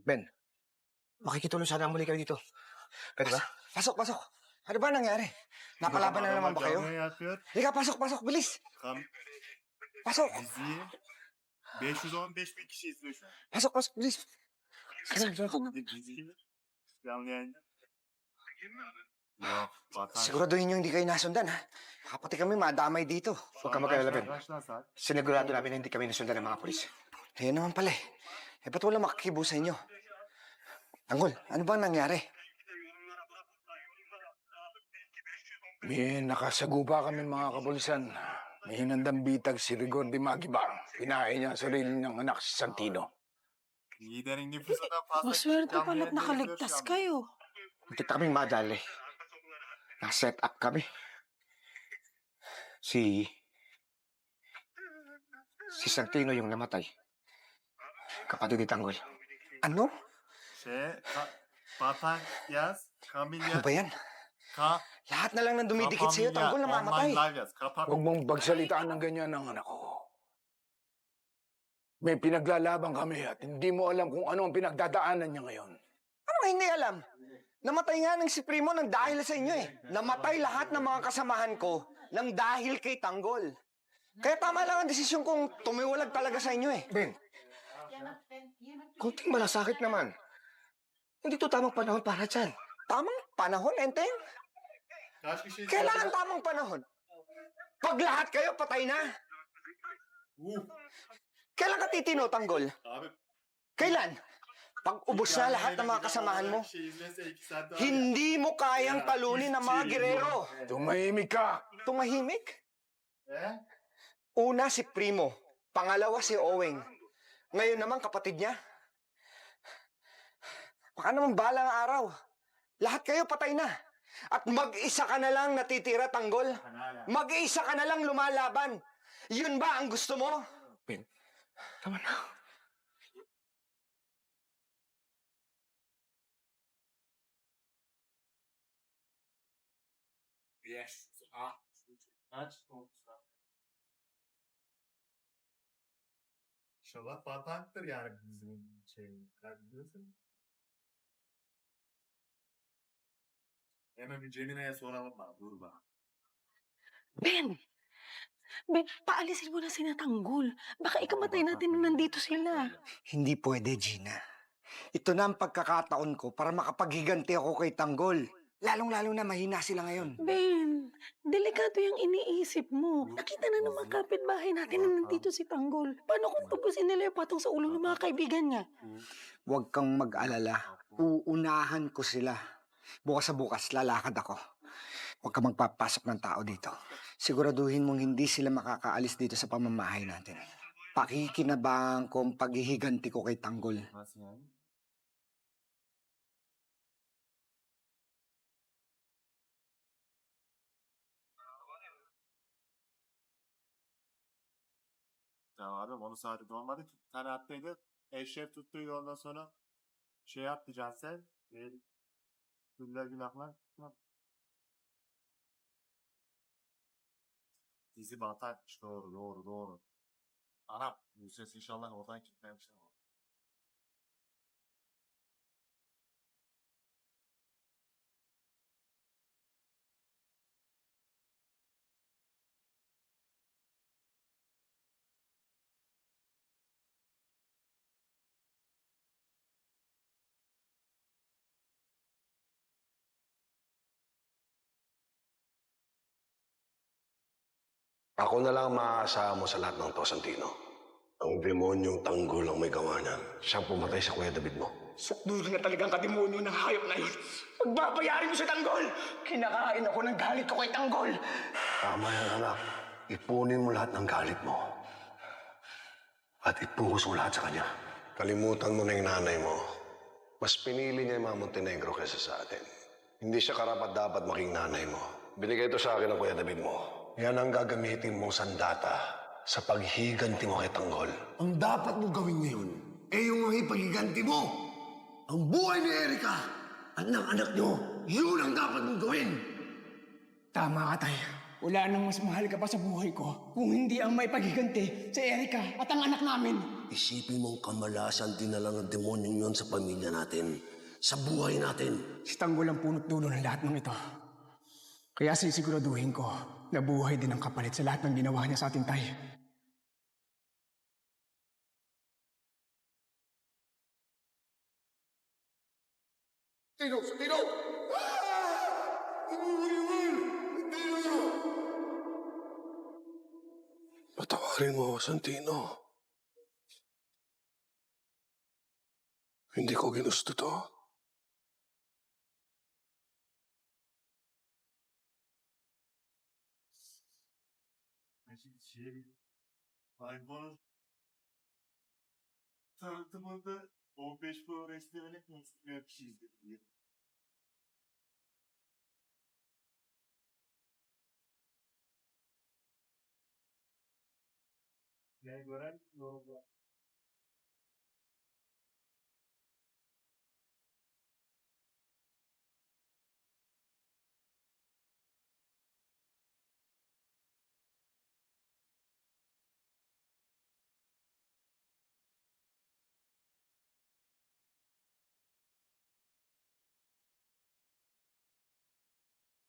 Ben, makikitulong sana muli kayo dito. Pwede ba? Pasok. Ano ba nangyari? Napalaban na naman ba kayo? Halika, pasok, bilis. Pasok. Diziyi 515 bin kişi izliyor şu an. Pasok, bilis. Diziyi mi? Canlı yayında. Yok, vatan. Siguraduhin nyo hindi kayo nasundan, ha? Kapati kami madamay dito. Huwag ka mag-alala, Ben. Kaç lan saat? Sinigurado namin na hindi kami nasundan ng mga polis. Ayun naman pala eh. Ba't wala makikibo sa inyo? Tanggol, ano ba nangyari? May nakasagupa kami mga kapulisan. May hinandang bitag si Rigor de Magiba. Kinain niya ang sarili niyang anak si Santino. Liderin nüfusundan fazla kişi Maswerte canlı pala't yayında nakaligtas izliyor şu an. kayo. Hindi kaming madali. Na-set up kami. Si Santino yung namatay. Kapatid ni Tanggol. Ano? Vatan yaz. Ano Kamilya. ba yan? Lahat na lang nang dumidikit sa'yo, Tanggol, namamatay. Online live yaz. Kapat. Huwag mong pagsalitaan ng ganyan ng anak ko. May pinaglalaban kami at hindi mo alam kung ano ang pinagdadaanan niya ngayon. Ano nga hindi alam? Namatay nga ng si Primo nang dahil sa inyo eh. Namatay lahat ng mga kasamahan ko nang dahil kay Tanggol. Kaya tama lang ang desisyon kong tumiwalag talaga sa inyo eh. Ben, kunting malasakit naman. Hindi to tamang panahon para dyan. Tamang panahon, Enteng? Kaç kişi izliyor? Kailangan tamang panahon. Pag lahat kayo patay na. Kailan ka titino, Tanggol? Abi. Kailan? Pag ubos na lahat ng mga kasamahan mo, hindi mo kayang talunin ng mga girero. Tumahimik ka! Tumahimik? Eh? Una si Primo, pangalawa si Oweng. Ngayon naman kapatid niya. Baka naman balang araw. Lahat kayo patay na. At mag-isa ka na lang natitira, Tanggol. Mag-isa ka na lang lumalaban. Yun ba ang gusto mo? Ben, tama na. Yes. Kaç olmuşlar? İnşallah Vatan'dır yani bizim biliyorsun. Hemen bir Cemile'ye soralım bak. Dur bak. Ben! Ben, paalisin mo na sina Tanggol. Baka ikamatay natin nung nandito sila. Hindi pwede, Gina. Ito na ang pagkakataon ko para makapaghiganti ako kay Tanggol. Lalong-lalo na mahina sila ngayon. Ben, delikado yung iniisip mo. Nakita na naman kapitbahay natin na nandito si Tanggol. Paano kung tubusin nila yung patong sa ulo ng mga kaibigan niya? Huwag kang mag-alala. Uunahan ko sila. Bukas sa bukas, lalakad ako. Huwag kang magpapasok ng tao dito. Siguraduhin mong hindi sila makakaalis dito sa pamamahay natin. Pakikinabangan ko ang paghihiganti ko kay Tanggol. Nasıl yani? Tamam abi onu sadece olmadı ki. Bir tane attıydı. Eşref tuttuydu ondan sonra şey yaptı Cansel. Güller günahlar. Dizi batarmış. Doğru. Anam bu ses inşallah oradan kilitlenmişler. Ako na lang maaasahan mo sa lahat ng to, Santino. Ang demonyong Tanggol ang may gawa niyan. Siyang pumatay sa Kuya David mo. Sukdulo na talagang kademonyo ng hayop na yun. Pagbabayarin mo sa Tanggol! Kinakain ako ng galit ko kay Tanggol! Tama yan, anak. Ipunin mo lahat ng galit mo. At ipuhos mo lahat sa kanya. Kalimutan mo na yung nanay mo. Mas pinili niya yung mga Montenegro kaysa sa atin. Hindi siya karapat-dapat maging nanay mo. Binigay ito sa akin ng Kuya David mo. Yan ang gagamitin mong sandata sa paghiganti mo kay Tanggol. Ang dapat mo gawin ngayon, yung mga ipaghiganti mo. Ang buhay ni Erika at ng anak niyo, yun ang dapat mong gawin. Tama ka, Tay. Wala nang mas mahal ka pa sa buhay ko kung hindi ang may paghiganti sa Erika at ang anak namin. Isipin mong kamalasan dinala ng demonyong yon sa pamilya natin. Sa buhay natin. Si Tanggol ang punot dulo ng lahat ng ito. Kaya sisiguraduhin ko na buhay din ang kapalit sa lahat ng ginawa niya sa ating tay. Patawarin mo ako, Santino. Hindi ko ginusto to. Baybol tanıtımında 15 Pro Wrestling'e konuşmaya bir şey izledim. Ne gören ne oldu?